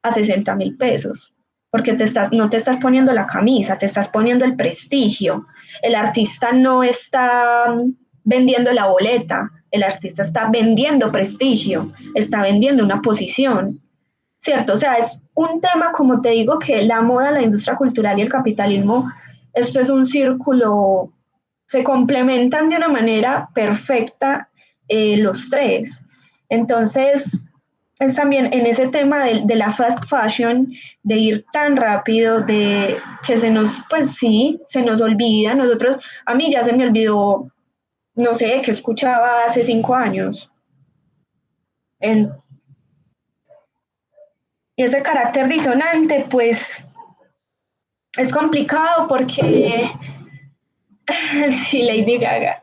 a 60.000 pesos, porque no te estás poniendo la camisa, te estás poniendo el prestigio. El artista no está vendiendo la boleta, el artista está vendiendo prestigio, está vendiendo una posición, ¿cierto? O sea, es un tema, como te digo, que la moda, la industria cultural y el capitalismo, esto es un círculo, se complementan de una manera perfecta los tres. Entonces, es también en ese tema de la fast fashion, de ir tan rápido, de que se nos, pues sí, se nos olvida. Nosotros, a mí ya se me olvidó, no sé, que escuchaba hace 5 años. En, y ese carácter disonante, pues es complicado porque sí, Lady Gaga.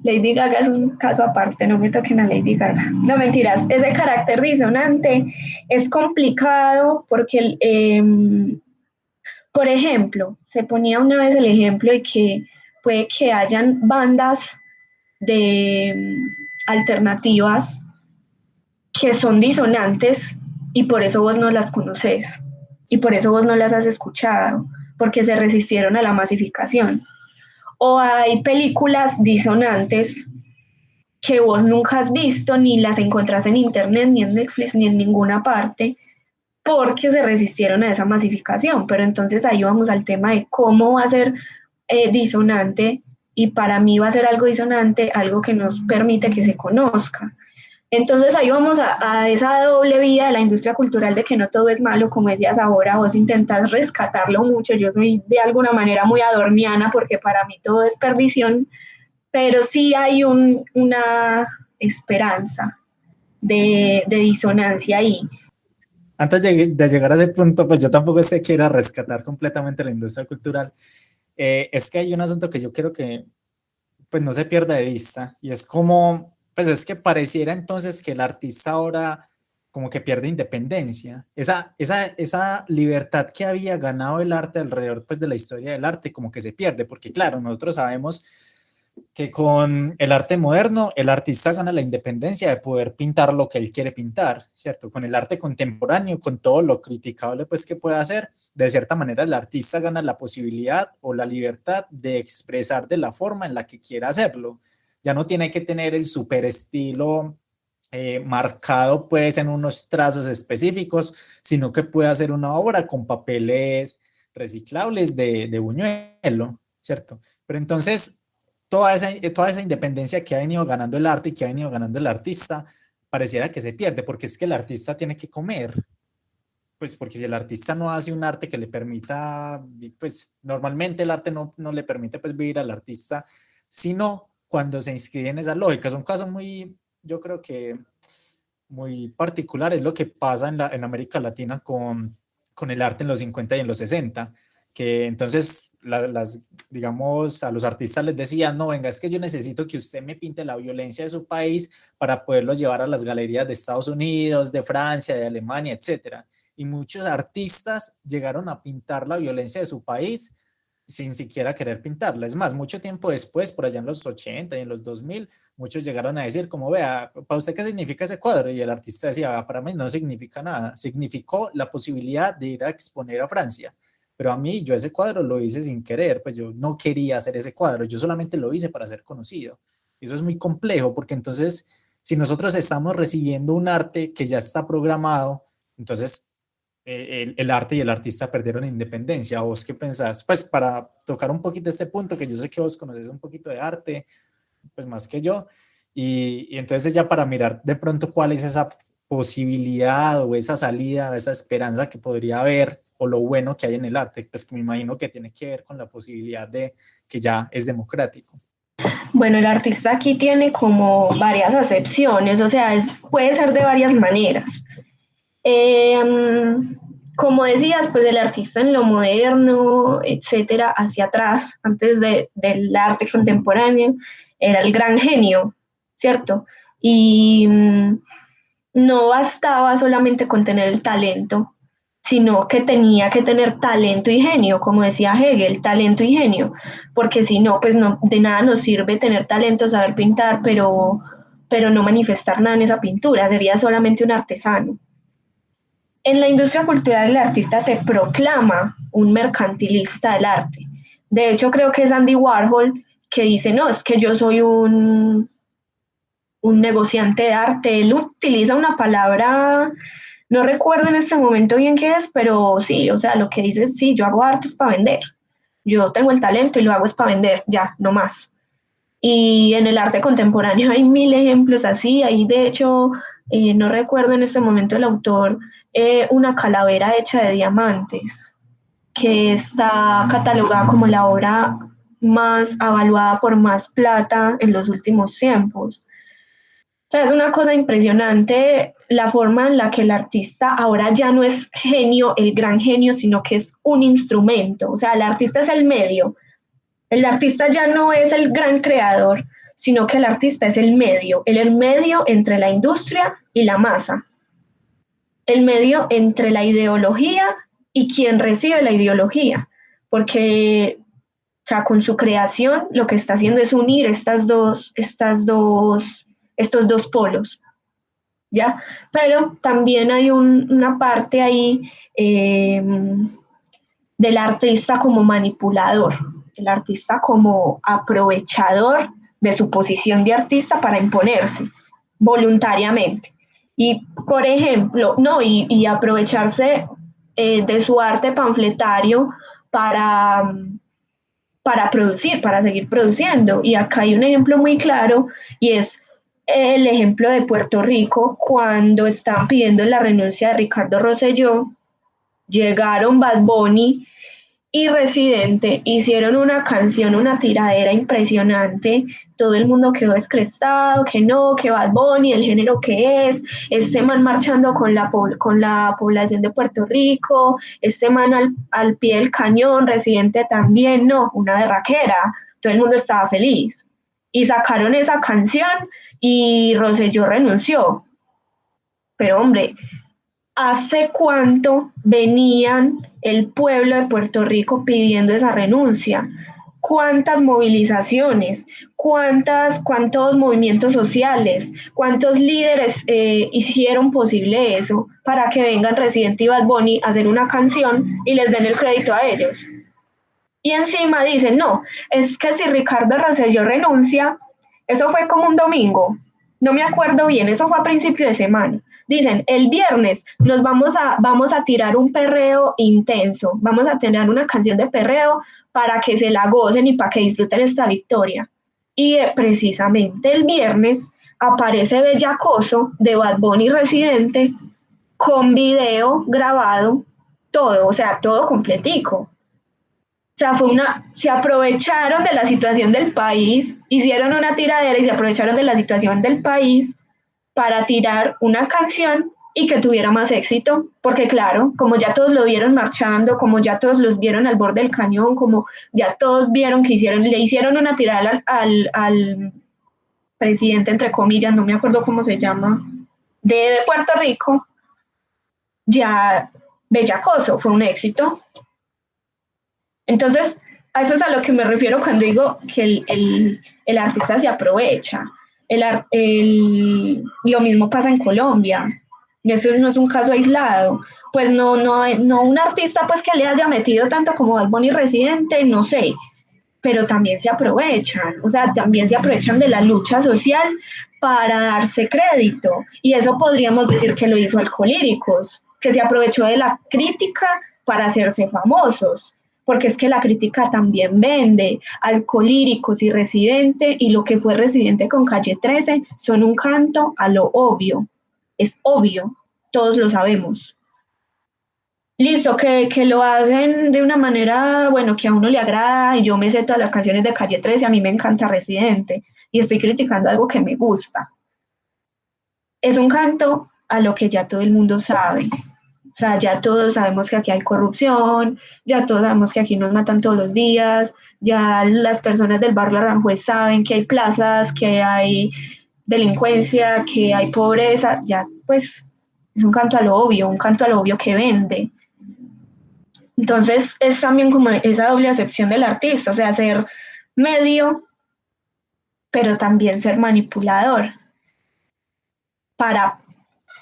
Lady Gaga es un caso aparte, no me toquen a Lady Gaga. No, mentiras, ese carácter disonante es complicado porque, por ejemplo, se ponía una vez el ejemplo de que puede que hayan bandas de alternativas que son disonantes y por eso vos no las conoces y por eso vos no las has escuchado, porque se resistieron a la masificación. O hay películas disonantes que vos nunca has visto ni las encontrás en internet, ni en Netflix, ni en ninguna parte, porque se resistieron a esa masificación. Pero entonces ahí vamos al tema de cómo va a ser disonante, y para mí va a ser algo disonante, algo que nos permite que se conozca. Entonces ahí vamos a esa doble vía de la industria cultural, de que no todo es malo, como decías ahora, vos intentás rescatarlo mucho, yo soy de alguna manera muy adorniana porque para mí todo es perdición, pero sí hay una esperanza de disonancia ahí. Antes de llegar a ese punto, pues yo tampoco es que quiera rescatar completamente la industria cultural. Es que hay un asunto que yo quiero que pues no se pierda de vista, y es como, pues es que pareciera entonces que el artista ahora como que pierde independencia, esa libertad que había ganado el arte alrededor pues de la historia del arte como que se pierde, porque claro, nosotros sabemos que con el arte moderno, el artista gana la independencia de poder pintar lo que él quiere pintar, ¿cierto? Con el arte contemporáneo, con todo lo criticable pues que puede hacer, de cierta manera el artista gana la posibilidad o la libertad de expresar de la forma en la que quiera hacerlo. Ya no tiene que tener el super estilo marcado pues en unos trazos específicos, sino que puede hacer una obra con papeles reciclables de buñuelo, ¿cierto? Pero entonces toda esa independencia que ha venido ganando el arte y que ha venido ganando el artista, pareciera que se pierde, porque es que el artista tiene que comer, pues porque si el artista no hace un arte que le permita, pues normalmente el arte no le permite pues vivir al artista, sino cuando se inscribe en esa lógica. Es un caso muy, yo creo que muy particular, es lo que pasa en América Latina con el arte en los 50 y en los 60 que entonces digamos, a los artistas les decían, no, venga, es que yo necesito que usted me pinte la violencia de su país para poderlo llevar a las galerías de Estados Unidos, de Francia, de Alemania, etcétera. Y muchos artistas llegaron a pintar la violencia de su país sin siquiera querer pintarla. Es más, mucho tiempo después, por allá en los 80 y en los 2000, muchos llegaron a decir, como vea, ¿para usted qué significa ese cuadro? Y el artista decía, para mí no significa nada, significó la posibilidad de ir a exponer a Francia. Pero a mí, yo ese cuadro lo hice sin querer, pues yo no quería hacer ese cuadro, yo solamente lo hice para ser conocido. Y eso es muy complejo, porque entonces, si nosotros estamos recibiendo un arte que ya está programado, entonces el arte y el artista perdieron independencia. ¿Vos qué pensás? Pues para tocar un poquito este punto, que yo sé que vos conoces un poquito de arte, pues más que yo, y entonces ya para mirar de pronto cuál es esa posibilidad o esa salida, o esa esperanza que podría haber, o lo bueno que hay en el arte, pues que me imagino que tiene que ver con la posibilidad de que ya es democrático. Bueno, el artista aquí tiene como varias acepciones, o sea, puede ser de varias maneras. Eh, como decías, pues el artista en lo moderno, etcétera, hacia atrás, del arte contemporáneo, era el gran genio, ¿cierto? Y no bastaba solamente con tener el talento, sino que tenía que tener talento y genio, como decía Hegel, talento y genio, porque si no, pues no, de nada nos sirve tener talento, saber pintar, pero no manifestar nada en esa pintura, sería solamente un artesano. En la industria cultural el artista se proclama un mercantilista del arte. De hecho, creo que es Andy Warhol que dice, no, es que yo soy un negociante de arte. Él utiliza una palabra, no recuerdo en este momento bien qué es, pero sí, o sea, lo que dice es, sí, yo hago arte es para vender. Yo tengo el talento y lo hago es para vender, ya, no más. Y en el arte contemporáneo hay mil ejemplos así. Hay, de hecho, no recuerdo en este momento el autor, una calavera hecha de diamantes, que está catalogada como la obra más avaluada por más plata en los últimos tiempos. O sea, es una cosa impresionante la forma en la que el artista ahora ya no es genio, el gran genio, sino que es un instrumento. O sea, el artista es el medio. El artista ya no es el gran creador, sino que el artista es el medio entre la industria y la masa, el medio entre la ideología y quien recibe la ideología, porque o sea, con su creación lo que está haciendo es unir estos dos polos, ¿ya? Pero también hay una parte ahí del artista como manipulador, el artista como aprovechador de su posición de artista para imponerse voluntariamente. Y, por ejemplo, no, y aprovecharse de su arte panfletario para, para producir, para seguir produciendo. Y acá hay un ejemplo muy claro y es el ejemplo de Puerto Rico cuando estaban pidiendo la renuncia de Ricardo Rosselló, llegaron Bad Bunny y Residente, hicieron una canción, una tiradera impresionante, todo el mundo quedó descrestado, que no, que Bad Bunny, el género que es, este man marchando con la población de Puerto Rico, este man al pie del cañón, Residente también, no, una berraquera, todo el mundo estaba feliz. Y sacaron esa canción y Rosselló renunció. Pero hombre, ¿hace cuánto venían el pueblo de Puerto Rico pidiendo esa renuncia? cuántas movilizaciones, cuántos movimientos sociales, cuántos líderes hicieron posible eso para que vengan Residente y Bad Bunny a hacer una canción y les den el crédito a ellos. Y encima dicen, no, es que si Ricardo Rosselló renuncia, eso fue como un domingo, no me acuerdo bien, eso fue a principio de semana. Dicen, el viernes nos vamos a tirar un perreo intenso, vamos a tener una canción de perreo para que se la gocen y para que disfruten esta victoria. Y precisamente el viernes aparece Bellacoso de Bad Bunny Residente con video grabado, todo, o sea, todo completico. O sea, se aprovecharon de la situación del país, hicieron una tiradera y se aprovecharon de la situación del país para tirar una canción y que tuviera más éxito, porque claro, como ya todos lo vieron marchando, como ya todos los vieron al borde del cañón, como ya todos vieron que le hicieron una tirada al presidente, entre comillas, no me acuerdo cómo se llama, de Puerto Rico, ya Bellacoso fue un éxito. Entonces, a eso es a lo que me refiero cuando digo que el artista se aprovecha. Lo mismo pasa en Colombia. Eso no es un caso aislado. Pues no un artista pues que le haya metido tanto como Bad Bunny Residente, no sé, pero también se aprovechan, o sea, también se aprovechan de la lucha social para darse crédito. Y eso podríamos decir que lo hizo Alcolíricos, que se aprovechó de la crítica para hacerse famosos, porque es que la crítica también vende. Alcolíricos y Residente, y lo que fue Residente con Calle 13, son un canto a lo obvio. Es obvio, todos lo sabemos. Listo, que lo hacen de una manera, bueno, que a uno le agrada, y yo me sé todas las canciones de Calle 13, a mí me encanta Residente, y estoy criticando algo que me gusta. Es un canto a lo que ya todo el mundo sabe. O sea, ya todos sabemos que aquí hay corrupción, ya todos sabemos que aquí nos matan todos los días, ya las personas del barrio Aranjuez saben que hay plazas, que hay delincuencia, que hay pobreza, ya pues es un canto a lo obvio que vende. Entonces es también como esa doble acepción del artista, o sea, ser medio, pero también ser manipulador para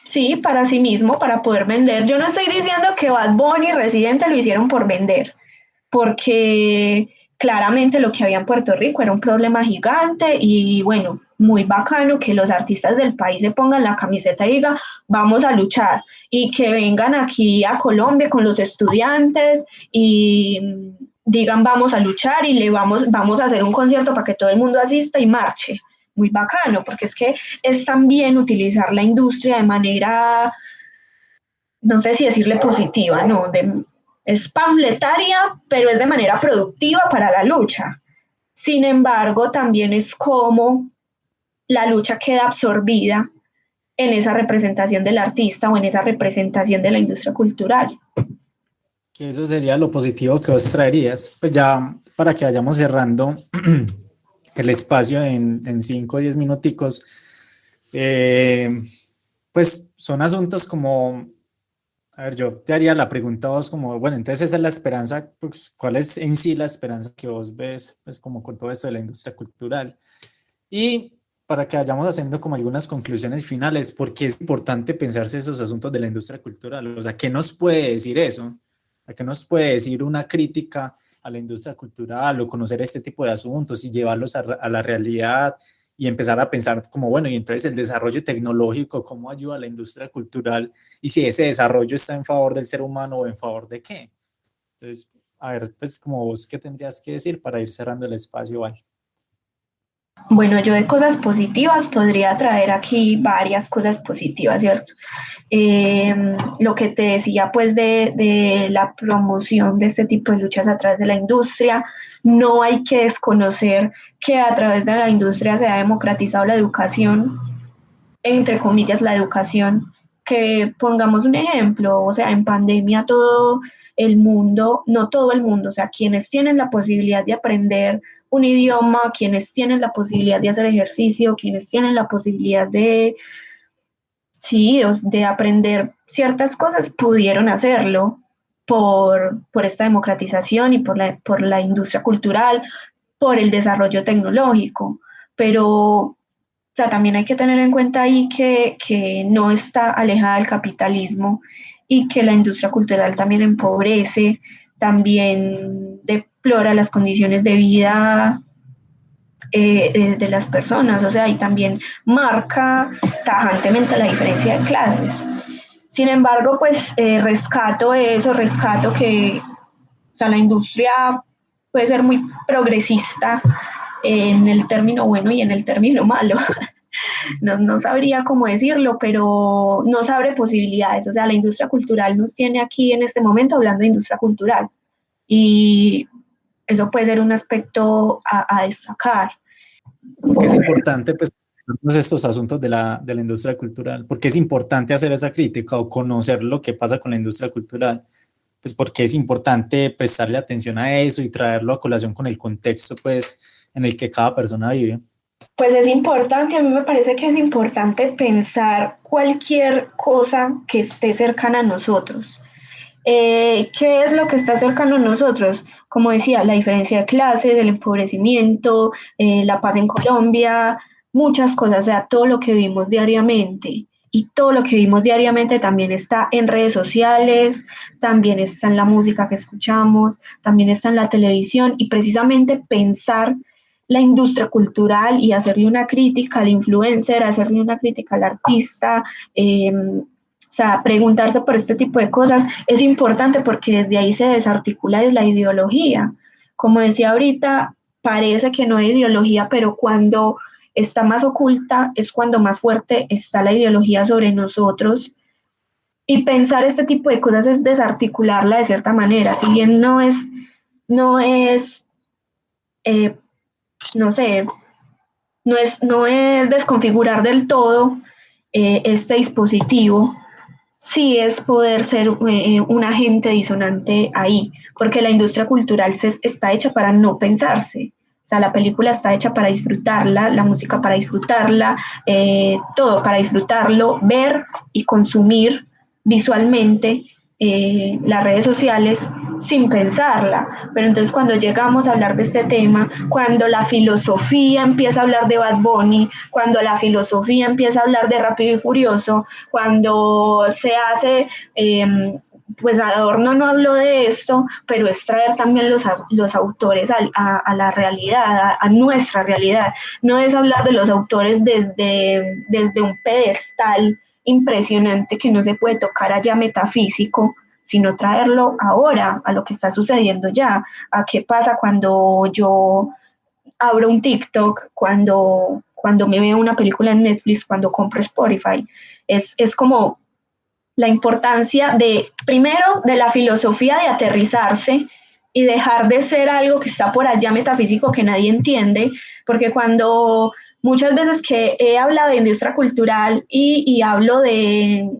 sí mismo, para poder vender. Yo no estoy diciendo que Bad Bunny y Residente lo hicieron por vender, porque claramente lo que había en Puerto Rico era un problema gigante y bueno, muy bacano que los artistas del país se pongan la camiseta y digan, vamos a luchar, y que vengan aquí a Colombia con los estudiantes y digan, vamos a luchar y vamos a hacer un concierto para que todo el mundo asista y marche. Muy bacano, porque es que es también utilizar la industria de manera, no sé si decirle positiva, no, es panfletaria, pero es de manera productiva para la lucha. Sin embargo, también es como la lucha queda absorbida en esa representación del artista o en esa representación de la industria cultural. Que eso sería lo positivo que vos traerías. Pues ya para que vayamos cerrando el espacio en 5 o 10 minuticos, pues son asuntos como, a ver, yo te haría la pregunta a vos como, bueno, entonces esa es la esperanza, pues, ¿cuál es en sí la esperanza que vos ves, pues como con todo esto de la industria cultural? Y para que vayamos haciendo como algunas conclusiones finales, porque es importante pensarse esos asuntos de la industria cultural, o sea, ¿qué nos puede decir eso? ¿Qué nos puede decir una crítica a la industria cultural o conocer este tipo de asuntos y llevarlos a la realidad y empezar a pensar como, bueno, y entonces el desarrollo tecnológico, ¿cómo ayuda a la industria cultural? Y si ese desarrollo está en favor del ser humano o en favor de qué. Entonces, a ver, pues como vos, ¿qué tendrías que decir para ir cerrando el espacio, Val? Bueno, yo de cosas positivas podría traer aquí varias cosas positivas, ¿cierto? Lo que te decía pues de la promoción de este tipo de luchas a través de la industria. No hay que desconocer que a través de la industria se ha democratizado la educación, entre comillas la educación, que pongamos un ejemplo, o sea, en pandemia todo el mundo, no todo el mundo, o sea, quienes tienen la posibilidad de aprender un idioma, quienes tienen la posibilidad de hacer ejercicio, quienes tienen la posibilidad sí, de aprender ciertas cosas, pudieron hacerlo por esta democratización y por la industria cultural, por el desarrollo tecnológico, pero o sea, también hay que tener en cuenta ahí que no está alejada del capitalismo y que la industria cultural también empobrece, también deplora las condiciones de vida de las personas, o sea, y también marca tajantemente la diferencia de clases. Sin embargo, pues rescato eso, rescato que o sea, la industria puede ser muy progresista en el término bueno y en el término malo. No sabría cómo decirlo, pero nos abre posibilidades. O sea, la industria cultural nos tiene aquí en este momento hablando de industria cultural. Y eso puede ser un aspecto a destacar. Porque es importante, pues, todos estos asuntos de la industria cultural, porque es importante hacer esa crítica o conocer lo que pasa con la industria cultural, pues porque es importante prestarle atención a eso y traerlo a colación con el contexto, pues, en el que cada persona vive. Pues es importante, a mí me parece que es importante pensar cualquier cosa que esté cercana a nosotros. ¿Qué es lo que está cercano a nosotros? Como decía, la diferencia de clases, el empobrecimiento, la paz en Colombia, muchas cosas, o sea, todo lo que vivimos diariamente. Y todo lo que vivimos diariamente también está en redes sociales, también está en la música que escuchamos, también está en la televisión y precisamente pensar la industria cultural y hacerle una crítica al influencer, hacerle una crítica al artista, o sea, preguntarse por este tipo de cosas es importante porque desde ahí se desarticula la ideología. Como decía ahorita, parece que no hay ideología, pero cuando está más oculta es cuando más fuerte está la ideología sobre nosotros. Y pensar este tipo de cosas es desarticularla de cierta manera. Si bien no es eh, no sé, no es desconfigurar del todo este dispositivo, sí es poder ser un agente disonante ahí, porque la industria cultural está hecha para no pensarse. O sea, la película está hecha para disfrutarla, la música para disfrutarla, todo para disfrutarlo, ver y consumir visualmente las redes sociales sin pensarla. Pero entonces cuando llegamos a hablar de este tema, cuando la filosofía empieza a hablar de Bad Bunny, cuando la filosofía empieza a hablar de Rápido y Furioso, cuando se hace, pues Adorno no habló de esto, pero es traer también los autores a la realidad, a nuestra realidad. No es hablar de los autores desde un pedestal impresionante que no se puede tocar allá metafísico, sino traerlo ahora a lo que está sucediendo ya, a qué pasa cuando yo abro un TikTok, cuando me veo una película en Netflix, cuando compro Spotify. Es como la importancia de, primero, de la filosofía de aterrizarse y dejar de ser algo que está por allá metafísico que nadie entiende, porque cuando muchas veces que he hablado de industria cultural y hablo de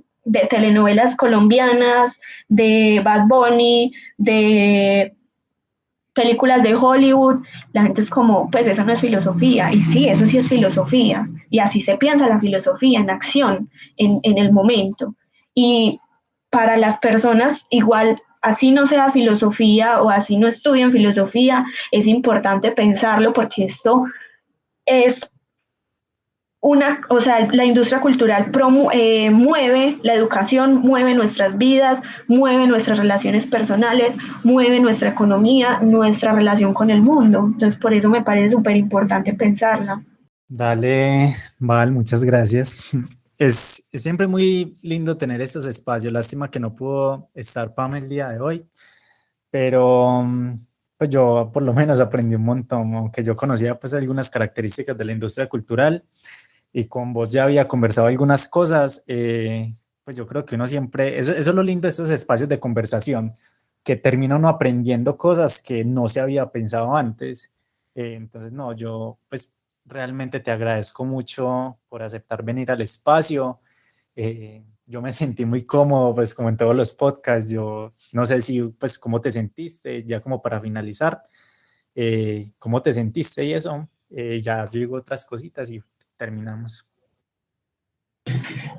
telenovelas colombianas, de Bad Bunny, de películas de Hollywood, la gente es como, pues eso no es filosofía. Y sí, eso sí es filosofía. Y así se piensa la filosofía en acción, en el momento. Y para las personas, igual, así no sea filosofía o así no estudien filosofía, es importante pensarlo porque esto es o sea, la industria cultural mueve la educación, mueve nuestras vidas, mueve nuestras relaciones personales, mueve nuestra economía, nuestra relación con el mundo. Entonces, por eso me parece súper importante pensarla. Dale, Val, muchas gracias. Es siempre muy lindo tener estos espacios. Lástima que no pudo estar Pam el día de hoy, pero pues yo por lo menos aprendí un montón, aunque yo conocía pues algunas características de la industria cultural y con vos ya había conversado algunas cosas, pues yo creo que uno siempre, eso es lo lindo de estos espacios de conversación, que termina uno aprendiendo cosas que no se había pensado antes. Entonces, no, yo pues realmente te agradezco mucho por aceptar venir al espacio. Yo me sentí muy cómodo, pues como en todos los podcasts, yo no sé si, pues, cómo te sentiste, ya como para finalizar, cómo te sentiste y eso, ya yo digo otras cositas y terminamos.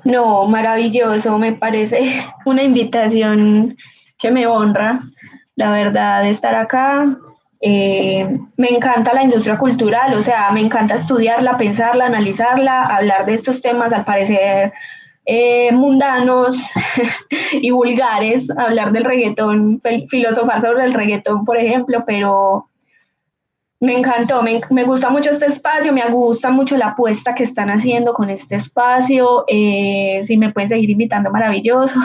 No, maravilloso, me parece una invitación que me honra, la verdad, de estar acá. Me encanta la industria cultural, o sea, me encanta estudiarla, pensarla, analizarla, hablar de estos temas al parecer mundanos y vulgares, hablar del reggaetón, filosofar sobre el reggaetón, por ejemplo, pero me encantó, me gusta mucho este espacio, me gusta mucho la apuesta que están haciendo con este espacio. Si me pueden seguir invitando, maravilloso,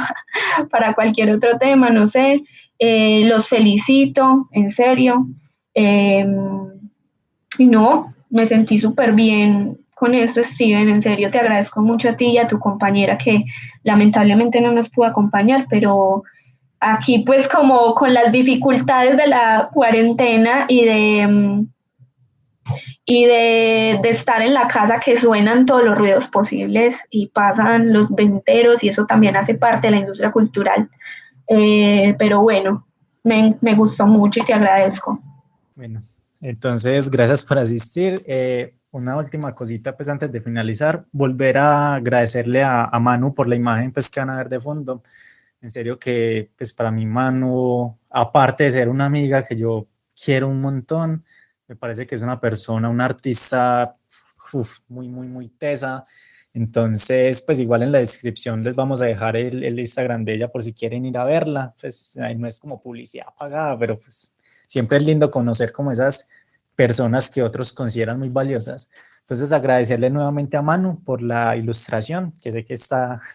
para cualquier otro tema, no sé. Los felicito, en serio. Eh, y no, me sentí súper bien con esto, Steven, en serio, te agradezco mucho a ti y a tu compañera que lamentablemente no nos pudo acompañar, pero aquí pues como con las dificultades de la cuarentena y de estar en la casa que suenan todos los ruidos posibles y pasan los venteros y eso también hace parte de la industria cultural. Pero bueno, me gustó mucho y te agradezco. Bueno, entonces gracias por asistir. Una última cosita, pues antes de finalizar, volver a agradecerle a Manu por la imagen pues que van a ver de fondo. En serio que pues para mí Manu, aparte de ser una amiga que yo quiero un montón, me parece que es una persona, una artista muy, muy, muy tesa. Entonces, pues igual en la descripción les vamos a dejar el Instagram de ella por si quieren ir a verla. Pues ahí no es como publicidad pagada, pero pues siempre es lindo conocer como esas personas que otros consideran muy valiosas. Entonces, agradecerle nuevamente a Manu por la ilustración, que sé que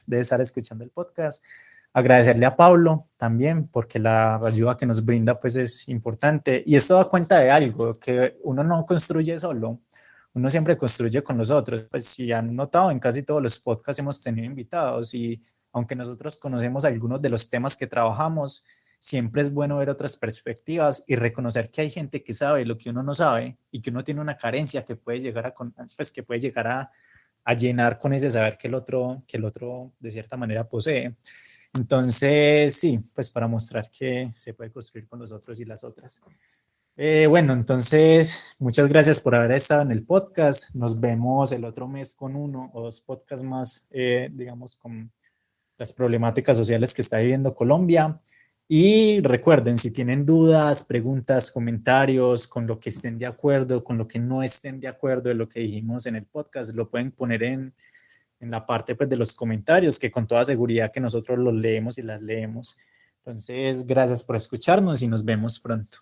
debe estar escuchando el podcast. Agradecerle a Pablo también, porque la ayuda que nos brinda pues es importante. Y esto da cuenta de algo, que uno no construye solo, uno siempre construye con los otros. Pues si han notado, en casi todos los podcasts hemos tenido invitados y aunque nosotros conocemos algunos de los temas que trabajamos, siempre es bueno ver otras perspectivas y reconocer que hay gente que sabe lo que uno no sabe y que uno tiene una carencia que puede llegar pues, que puede llegar a llenar con ese saber que el otro de cierta manera posee. Entonces, sí, pues para mostrar que se puede construir con los otros y las otras. Bueno, entonces, muchas gracias por haber estado en el podcast. Nos vemos el otro mes con uno o dos podcasts más, digamos, con las problemáticas sociales que está viviendo Colombia. Y recuerden, si tienen dudas, preguntas, comentarios, con lo que estén de acuerdo, con lo que no estén de acuerdo de lo que dijimos en el podcast, lo pueden poner en la parte pues, de los comentarios, que con toda seguridad que nosotros los leemos y las leemos. Entonces, gracias por escucharnos y nos vemos pronto.